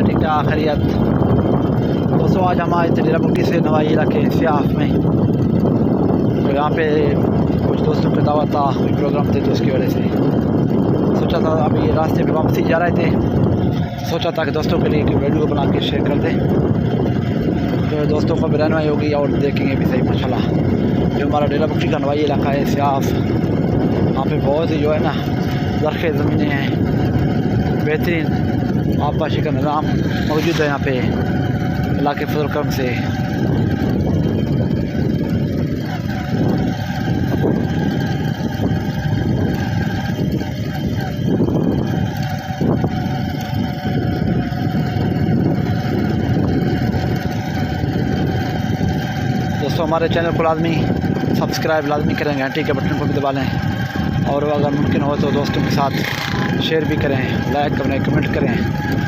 ठीक ठाक खैरियत। दोस्तों आज हम आए थे डेरा मुफ्ती से नवाई इलाके सियाफ में, तो यहाँ पे कुछ दोस्तों पे दावत था, कोई प्रोग्राम थे, तो उसकी वजह से सोचा था अभी रास्ते में वापसी जा रहे थे, सोचा था कि दोस्तों के लिए एक वीडियो बना के शेयर कर दें, तो दोस्तों को भी रहनुमाई होगी और देखेंगे भी सही। माशाल्लाह जो हमारा डेरा मुफ्ती का नवाई इलाका है सियाफ, यहाँ पे बहुत ही जो है ना ज़रख़े ज़मीनें हैं, बेहतरीन आबपाशी का निज़ाम मौजूद है यहाँ पे अल्लाह के फजल करम से। दोस्तों हमारे चैनल को लाजमी सब्सक्राइब लाजमी करें, घंटी के बटन को भी दबा लें, और अगर मुमकिन हो तो दोस्तों के साथ शेयर भी करें, लाइक करें, कमेंट करें।